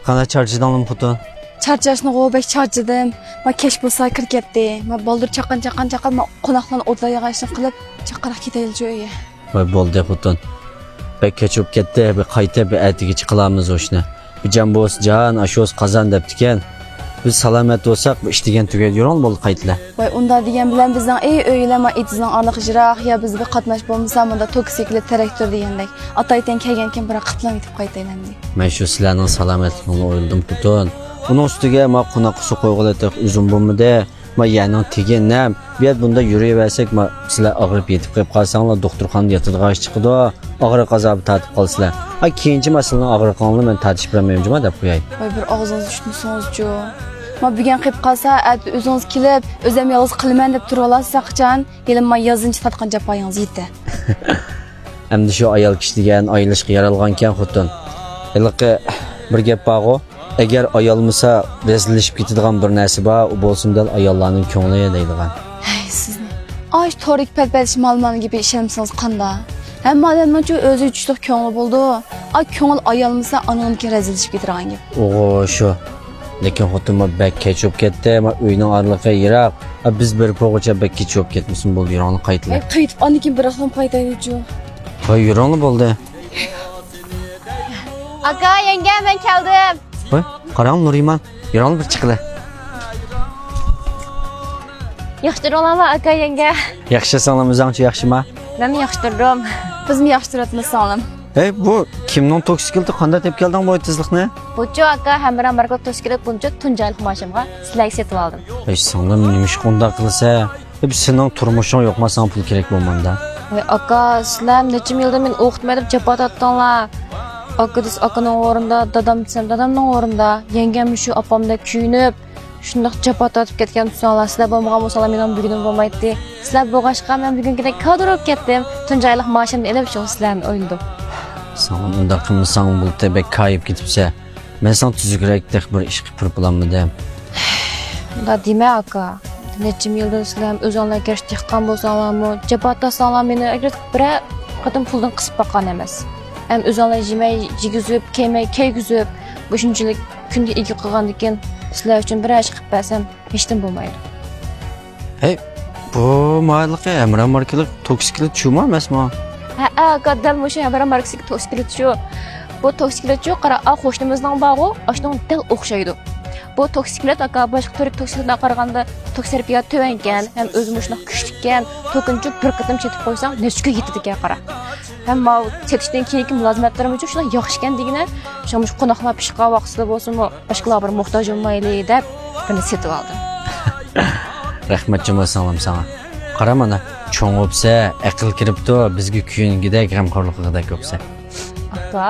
Kana charjidanglim xutun. Charjashni g'obak charjidim. Ma kech bo'lsa kirib ketdi. Ma boldir chaqan ma qo'noqlarni o'tlar yig'ishni qilib chaqirib ketaylik joyga. Voy bo'ldi xutun. Bek kechib ketdi, bir qayta bir atiga chiqilamiz o'shni. Bir jambos jan, ashos qazon debdikan. Biz salomat bo'lsak, bu ish degan tugaydi, yo'q bo'ldi qaytlar. Voy unda degan bilan bizning o'ylama itizning aniq jiroq ya bizga qatnash bo'lmasa, bunda toksikli traktor degandek. Ataydan kelgankin bir qitlam etib qaytaylandik. Men shu sizlarning salomatligini o'yladim xutun. Bunun ustiga ma qo'noq su qo'yg'ilatiq uzun bo'lmadi. Ma yana teginam. Bu yer bunda yuraversak, ma sizlar og'rib yetib qo'yib qolsanglar, doktorxonada yotadigan ish chiqdi. Og'riq azobi tatib qolsizlar. Ha keyinchi masalani og'riqni men tatish bilmayman deb qo'yay. Voy bir og'zingizni tushunsangiz-ku. Ma bugun qilib qolsa, o'zingiz kelib, o'zim yolg'iz qilman deb turib olasiz qachon, yelim ma yozinchi tatgan japoyingiz yetdi. Endi shu ayol kishi degan ayilishga yaralgan-kan xutun. Hiliqi bir gap bor-ku. Agar ayolmasa rezilishib ketadigan bir narsa bor, u bo'lsin-dal ayollarning ko'ngliga deydigan. Hey sizni. Ay to'rik patpatish malman gibi ishemsiz qanda. Hamma odamning o'zi uchliq ko'ngli bo'ldi. Ay ko'ngil ayolmasa anoniki rezilishib ketadigan gap. O'g'o shu. Lekin xotinma bak kechib ketdi, ma uyning orlig'iga yiroq. Biz bir po'g'acha bak kechib ketmasin bo'ldi, yurongni qaytlar. Qaytib anikin bir xilom qaytaydi-ku. Voy yurongni bo'ldi. Aka, yenge men keldim. Voy, qarang Nuriman, yurongni bir chiqla. Yaxshirolama aka yenge. Yaxshi salomingizchi yaxshimi? Men yaxshirdim. Bizmi yaxshiratmiz salom. Hey, bu kimning toksikildi qanday deb kelding bu tezlikni? Bucu aka hamra marka toshkilat buncha tunjalik mashimga sizlarga setib oldim. Hey, singlim nima ish qonda qilsa, hep sening turmushing yo'qmasa pul kerak bo'lmanda. Voy aka, sizlar necha yilda men o'qitmay deb japat atdinglar. Akaning o'rinda, dadamning o'rinda, yengam shu opamda kuyinib, shundoq japat atib ketgan tusanlar. Sizlar bo'lmagan bo'lsalar mening bugunim bo'lmaydi. Sizlar bo'g'ashqa men bugungidek kadr olib ketdim. Tunjalik mashimni elib shu sizlarni o'yladim. Sen unda qilmasang bu tebek kayıp gitibse, men sen tuzukrakdek bir ish qilib bo'lmadim. Da deme aka. Necha yilda sizlar o'zingizlar kirish chiqqan bo'lsanglarmi, jabatda sanglar meni agar bir qatim puldan qisib boqqan emas. Hem o'zingizlar yemay, jigizib, keygizib, bu shunchalik kunda ega qilgandan sizlar uchun bir ish qilib bersam, hech kim bo'lmaydi. Hey, bu mayliqqa amra markalik toksiklik tushumi emasmi? Ha, qaddal musha hamra marksik toksiklik shu. Bu toksiklik shu qara qo'shnimizning bog'i, ashning dal o'xshaydi. Bu toksiklik aka boshqa to'rik toksiklikdan qaraganda toksiterapiya tövengan, ham o'zim shunday kuchlikkan, to'kinchi bir qatim chetib qo'ysam, nechga yetadi ekan qara. Hamma chetishdan keyingi mulozimatlarim uchun shunday yaxshi ekan degina, shu qo'noqlar pishqa vaqtida bo'lsa-mu, boshqalar bir muhtoj bo'lmayli deb buni setib oldim. Rahmat jamasalam sana. Qara mana, cho'ng o'psa, aql kiribdi, bizga kuyingidek g'amxo'rlig'ida ko'psa. Aka,